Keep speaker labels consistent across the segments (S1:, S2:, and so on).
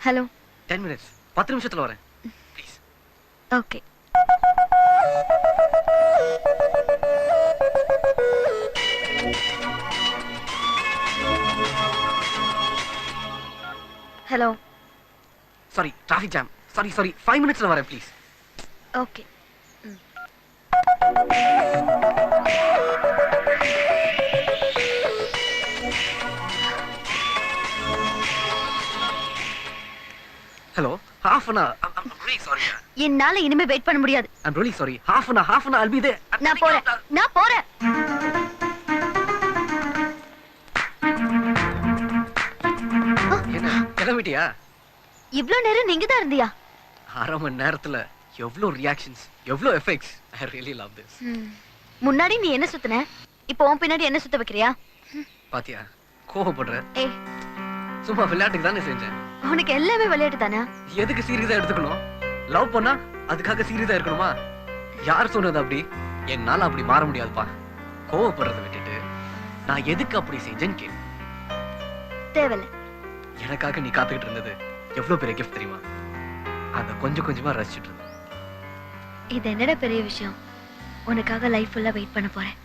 S1: Hello
S2: 10 minutes 10 நிமிஷத்துல வரேன் please.
S1: Okay. Hello.
S2: Sorry traffic jam. Sorry 5 மினிட்ஸ்ல வரேன் please.
S1: Okay.
S2: Hello half an hour. I'm really sorry.
S1: என்னால இனிமே வெயிட் பண்ண முடியாது.
S2: I'm really sorry. Half an hour I'll be there.
S1: நான் போறேன்.
S2: என்ன கிளம்பிட்டியா?
S1: இவ்ளோ நேரம் நீங்க தான் இருந்தியா?
S2: அரை மணி நேரத்துல எவ்ளோ ரியாக்ஷன்ஸ், எவ்ளோ effects. I really love this.
S1: முன்னாடி நீ என்ன சுத்துன? இப்போ உன் பின்னாடி என்ன சுத்த வைக்கிறியா?
S2: பாத்தியா கோவப்படுற?
S1: ஏய்
S2: சும்மா விளையாட்டுக்கு தானே செஞ்சேன்.
S1: உனக்கு எல்லாமே விளையாட்டு தானே?
S2: எதுக்கு சீரியஸா எடுத்துக்கணும்? லவ் பண்ணா அதுக்காக சீரியஸா இருக்கணுமா? யார் சொன்னது அப்படி? என்னால அப்படி மாற முடியாதுப்பா. கோவப்படுறதை விட்டுட்டு நான் எதுக்கு அப்படி செஞ்சேன்னு கேளு.
S1: தேவல.
S2: எனக்காக நீ காத்துக்கிட்டு இருந்தது எவ்வளவு பெரிய கிஃப்ட் தெரியுமா? அத கொஞ்சம் கொஞ்சமா ரசிச்சிட்டு இருந்தேன்.
S1: இது என்னடா பெரிய விஷயம்? உனக்காக லைஃப் ஃபுல்லா வெயிட் பண்ண போறேன்.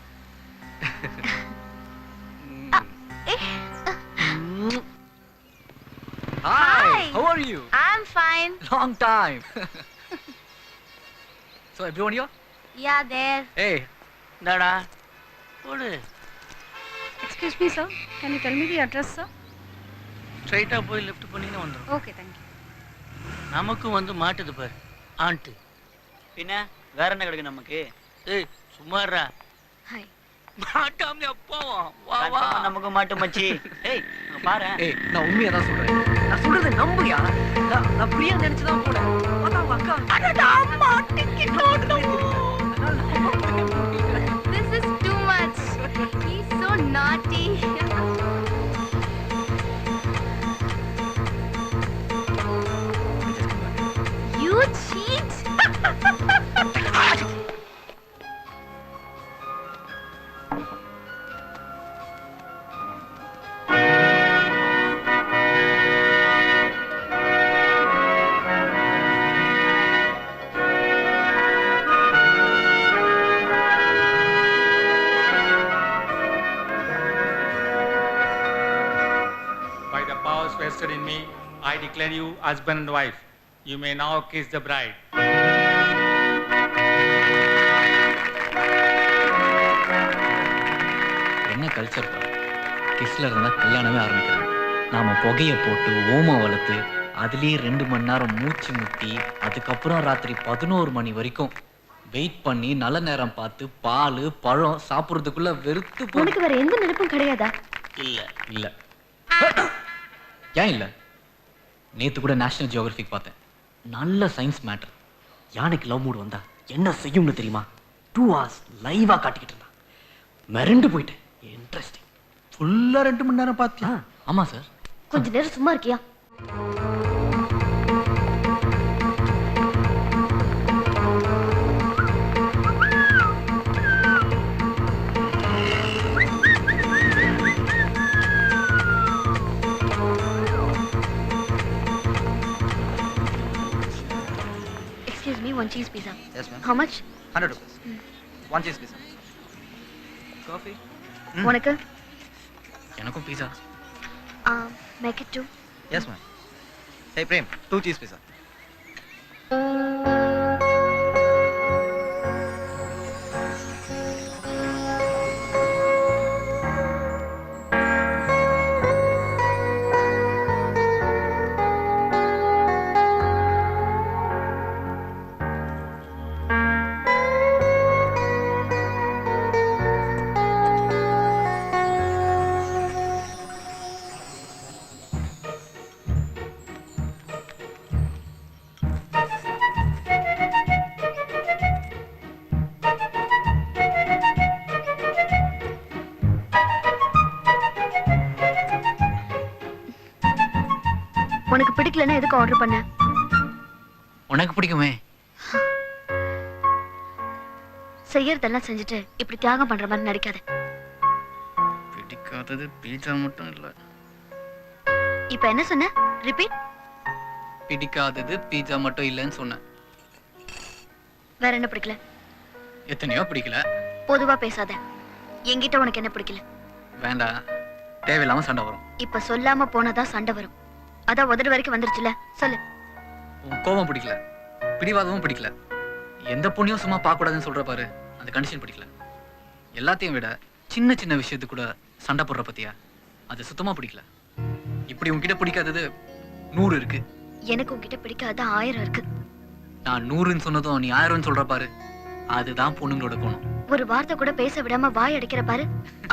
S2: Hi, how are you?
S1: I'm fine.
S2: Long time. So everyone here?
S1: Yeah, there.
S2: Hey,
S3: Dada. What?
S4: Excuse me, sir. Can you tell me the address, sir?
S3: Straight up போய் லெஃப்ட் பண்ணினா வந்துரும்.
S4: Okay, thank you.
S3: நமக்கு வந்து மாட்டுது பாரு. And.
S5: பின்ன வேற என்ன கிடைக்கும் நமக்கு?
S3: ஏய் சும்மாடா.
S1: Hi.
S3: மாட்டாம போவோம். வா வா.
S5: நமக்கு மாட்டு மச்சி. ஏய் பாரு.
S2: ஏய் நான் உண்மையா தான் சொல்றேன். நான் சொல்றதை நம்புயா. நான் பிரியா நினைச்சு தான் போனேன். பார்த்தா உங்க அக்கா
S1: அடடா அம்மா டிக்கெட் ஓடணும். This is too much. He's so naughty. You cheat.
S6: By the powers vested in me, I declare you husband and wife. You may now kiss the bride.
S7: என்ன கல்ச்சர் பாரு. கிஸ்ல இருந்தா கல்யாணமே ஆரம்பிக்கிறாங்க. நாம புகைய போட்டு ஓமம் வளர்த்து அதுலயே 2 மணி நேரம் மூச்சு முட்டி அதுக்கப்புறம் ராத்திரி 11 மணி வரைக்கும் வெயிட் பண்ணி நல்ல நேரம் பார்த்து பால் பழம் சாப்பிட்றதுக்குள்ள வெறுத்து
S1: உனக்கு வேற எந்த நினைப்பும் கிடையாதா?
S3: இல்ல.
S7: இல்ல. ஏன் இல்ல? நேத்து கூட நேஷனல் ஜியோகிராஃபிக் பார்த்தேன். நல்ல சயின்ஸ் மேட்டர்.
S2: யானைக்கு லவ் மூட் வந்தா என்ன செய்யும்னு தெரியுமா? 2 hours லைவா காட்டிக்கிட்டு இருந்தா. மிரண்டு போயிட்டேன். இன்ட்ரெஸ்டிங்.
S7: ஃபுல்லா 2 மணி நேரம் பார்த்தியா? ஆமா சார்.
S1: கொஞ்ச நேரம் சும்மா இருக்கியா? Excuse me, one cheese pizza.
S5: Yes ma'am.
S1: How much?
S5: 100 rupees. One cheese pizza. Coffee?
S1: உனக்கு?
S7: எனக்கும் பீஸா.
S1: Make it 2.
S5: Yes ma'am. Hey Prem, 2 cheese pizza.
S1: உனக்கு பிடிக்கலன்னா எதுக்கு ஆர்டர் பண்ண?
S7: உனக்கு பிடிக்குமே.
S1: செய்யறதெல்லாம் செஞ்சுட்டு இப்படி தியாகம் பண்ற மாதிரி நடிக்காத.
S7: பிடிக்காதது பீட்சா மட்டும் இல்ல.
S1: இப்ப என்ன சொன்ன? ரிப்பீட்.
S7: பிடிக்காதது பீட்சா மட்டும் இல்லைன்னு சொன்னேன்.
S1: வேற என்ன பிடிக்கல?
S7: எத்தனையோ பிடிக்கல.
S1: பொதுவா பேசாத. என்கிட்ட உனக்கு என்ன பிடிக்கல?
S7: வேண்டாம், தேவையில்லாம சண்டை வரும்.
S1: இப்ப சொல்லாம போனதான் சண்டை வரும். அதான் உதடு வரைக்கும் வந்துருச்சுல, சொல்லு.
S7: உன் கோபம் பிடிக்கல, பிடிவாதமும் பிடிக்கல, எந்த பொண்ணையும் சும்மா பார்க்க கூடாதுன்னு சொல்ற பாரு, அந்த கண்டிஷன் பிடிக்கல. எல்லாத்தையும் விட சின்ன சின்ன விஷயத்துக்கு கூட சண்டை போடுற பத்தியா, அது சுத்தமா பிடிக்கல. இப்படி உன்கிட்ட பிடிக்காதது 100 இருக்கு.
S1: எனக்கு உன்கிட்ட பிடிக்காத 1000 இருக்கு.
S7: நான் 100ன்னு சொன்னதும் நீ 1000ன்னு சொல்ற பாரு, அதுதான் பொண்ணுங்களோட குணம்.
S1: ஒரு வார்த்தை கூட பேச விடாம வாய் அடிக்கிற பாரு,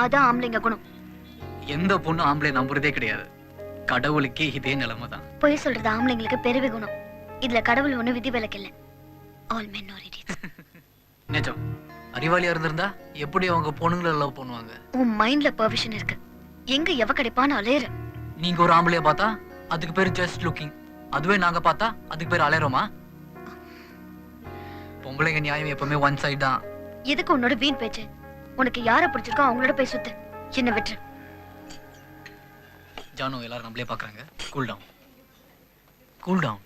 S1: அதான் ஆம்பளைங்க குணம்.
S7: எந்த பொண்ணும் ஆம்பளை நம்புறதே கிடையாது. கடவுளுக்கே இதே நிலைமை தான்.
S1: பொய் சொல்றது ஆம்பளைங்களுக்கு பெருவி குணம். இதுல கடவுள் ஒண்ணு விதிவிலக்கு இல்ல. All men are idiots.
S7: நிஜம். அறிவாளியா இருந்திருந்தா எப்படி அவங்க பொண்ணுங்களை லவ் பண்ணுவாங்க?
S1: உன் மைண்ட்ல பெர்விஷன் இருக்கு. எங்க எவ கிடைப்பான்னு அலையற.
S7: நீங்க ஒரு ஆம்பளைய பார்த்தா அதுக்கு பேரு ஜஸ்ட் லுக்கிங், அதுவே நாங்க பார்த்தா அதுக்கு பேரு அலையறோமா? பொம்பளைங்க நியாயம் எப்பவுமே ஒன் சைடு தான்.
S1: எதுக்கு உன்னோட வீண் பேச்சு? உனக்கு யார பிடிச்சிருக்கோ அவங்களோட போய் சுத்து, என்ன விட்டுரு.
S7: ஜானு, எல்லாரும் நம்மளே பாக்குறாங்க. Cool down, cool down.